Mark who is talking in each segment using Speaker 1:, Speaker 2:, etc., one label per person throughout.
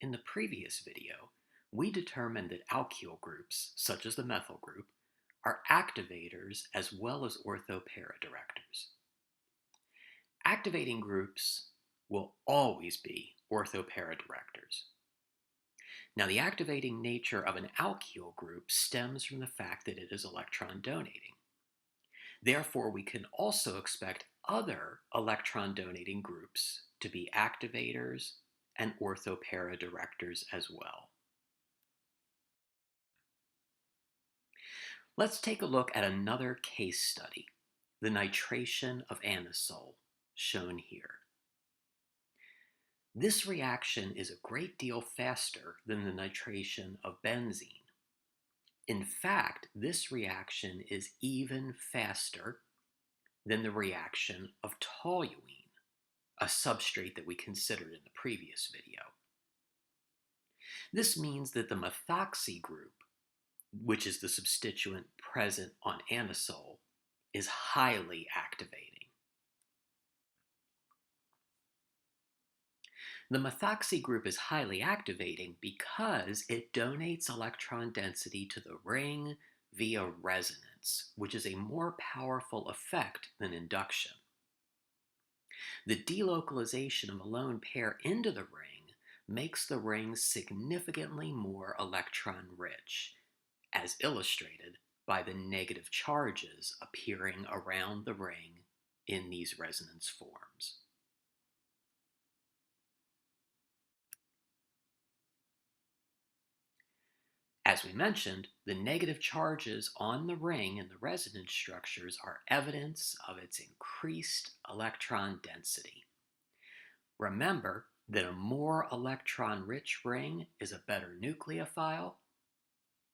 Speaker 1: In the previous video, we determined that alkyl groups, such as the methyl group, are activators as well as ortho-para directors. Activating groups will always be ortho-para directors. Now, the activating nature of an alkyl group stems from the fact that it is electron donating. Therefore, we can also expect other electron donating groups to be activators and ortho-para directors as well. Let's take a look at another case study, the nitration of anisole, shown here. This reaction is a great deal faster than the nitration of benzene. In fact, this reaction is even faster than the reaction of toluene, a substrate that we considered in the previous video. This means that the methoxy group, which is the substituent present on anisole, is highly activating. The methoxy group is highly activating because it donates electron density to the ring via resonance, which is a more powerful effect than induction. The delocalization of a lone pair into the ring makes the ring significantly more electron-rich, as illustrated by the negative charges appearing around the ring in these resonance forms. As we mentioned, the negative charges on the ring and the resonance structures are evidence of its increased electron density. Remember that a more electron-rich ring is a better nucleophile,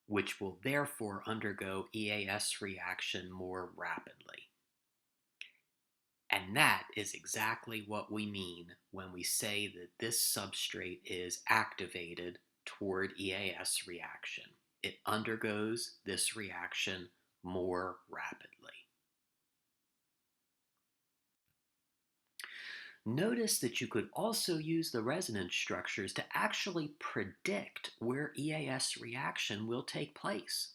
Speaker 1: which will therefore undergo EAS reaction more rapidly. And that is exactly what we mean when we say that this substrate is activated toward EAS reaction. It undergoes this reaction more rapidly. Notice that you could also use the resonance structures to actually predict where EAS reaction will take place.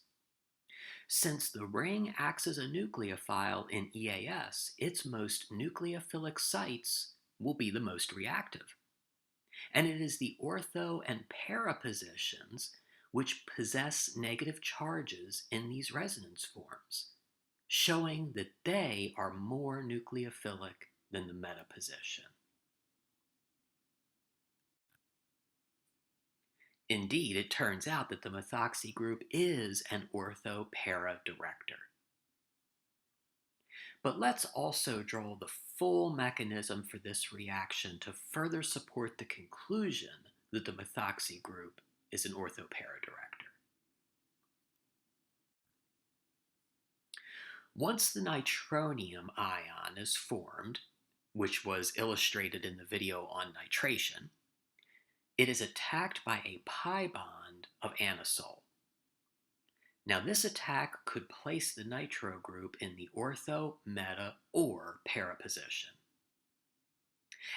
Speaker 1: Since the ring acts as a nucleophile in EAS, its most nucleophilic sites will be the most reactive. And it is the ortho and para positions which possess negative charges in these resonance forms, showing that they are more nucleophilic than the meta position. Indeed, it turns out that the methoxy group is an ortho-para director. But let's also draw the full mechanism for this reaction to further support the conclusion that the methoxy group is an ortho-para director. Once the nitronium ion is formed, which was illustrated in the video on nitration, it is attacked by a pi bond of anisole. Now, this attack could place the nitro group in the ortho, meta, or para position.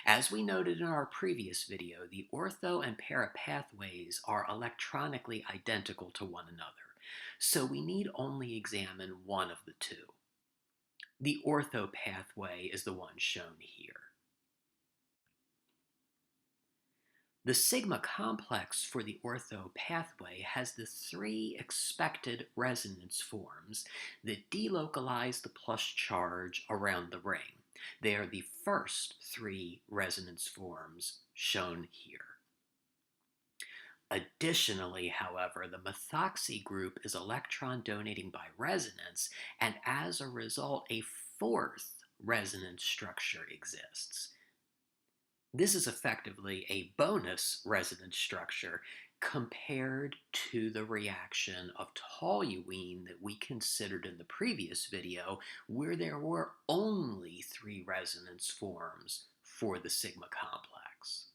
Speaker 1: As we noted in our previous video, the ortho and para pathways are electronically identical to one another, so we need only examine one of the two. The ortho pathway is the one shown here. The sigma complex for the ortho pathway has the three expected resonance forms that delocalize the plus charge around the ring. They are the first three resonance forms shown here. Additionally, however, the methoxy group is electron donating by resonance, and as a result, a fourth resonance structure exists. This is effectively a bonus resonance structure compared to the reaction of toluene that we considered in the previous video, where there were only three resonance forms for the sigma complex.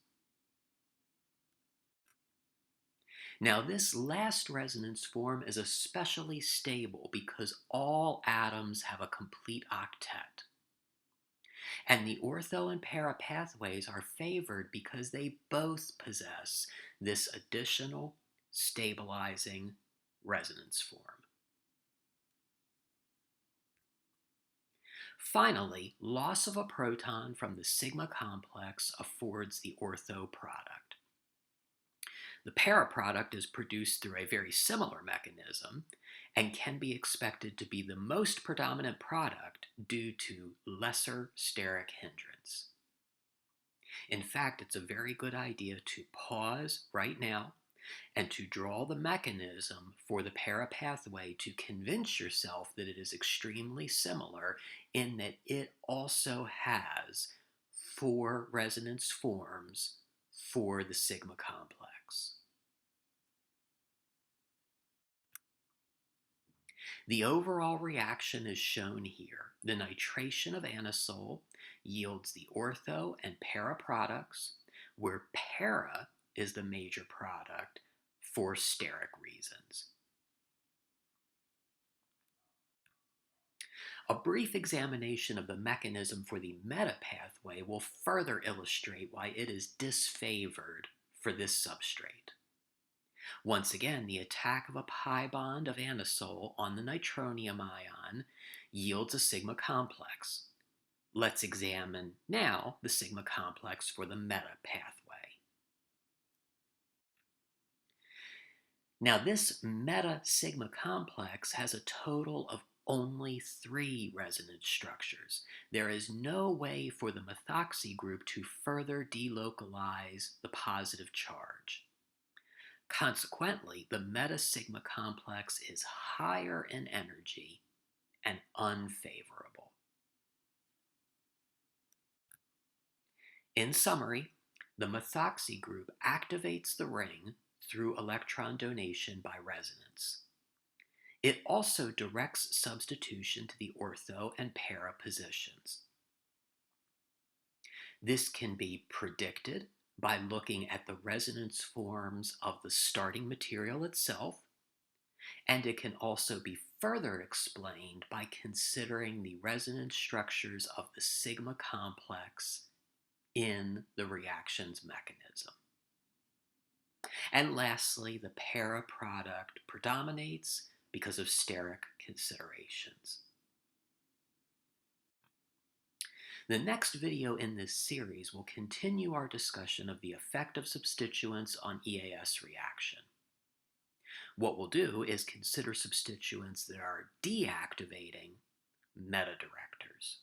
Speaker 1: Now, this last resonance form is especially stable because all atoms have a complete octet. And the ortho and para pathways are favored because they both possess this additional stabilizing resonance form. Finally, loss of a proton from the sigma complex affords the ortho product. The para product is produced through a very similar mechanism and can be expected to be the most predominant product due to lesser steric hindrance. In fact, it's a very good idea to pause right now and to draw the mechanism for the para pathway to convince yourself that it is extremely similar in that it also has 4 resonance forms for the sigma complex. The overall reaction is shown here. The nitration of anisole yields the ortho and para products, where para is the major product for steric reasons. A brief examination of the mechanism for the meta pathway will further illustrate why it is disfavored for this substrate. Once again, the attack of a pi bond of anisole on the nitronium ion yields a sigma complex. Let's examine now the sigma complex for the meta pathway. Now, this meta sigma complex has a total of only 3 resonance structures. There is no way for the methoxy group to further delocalize the positive charge. Consequently, the meta-sigma complex is higher in energy and unfavorable. In summary, the methoxy group activates the ring through electron donation by resonance. It also directs substitution to the ortho and para positions. This can be predicted by looking at the resonance forms of the starting material itself, and it can also be further explained by considering the resonance structures of the sigma complex in the reaction's mechanism. And lastly, the para product predominates because of steric considerations. The next video in this series will continue our discussion of the effect of substituents on EAS reaction. What we'll do is consider substituents that are deactivating metadirectors.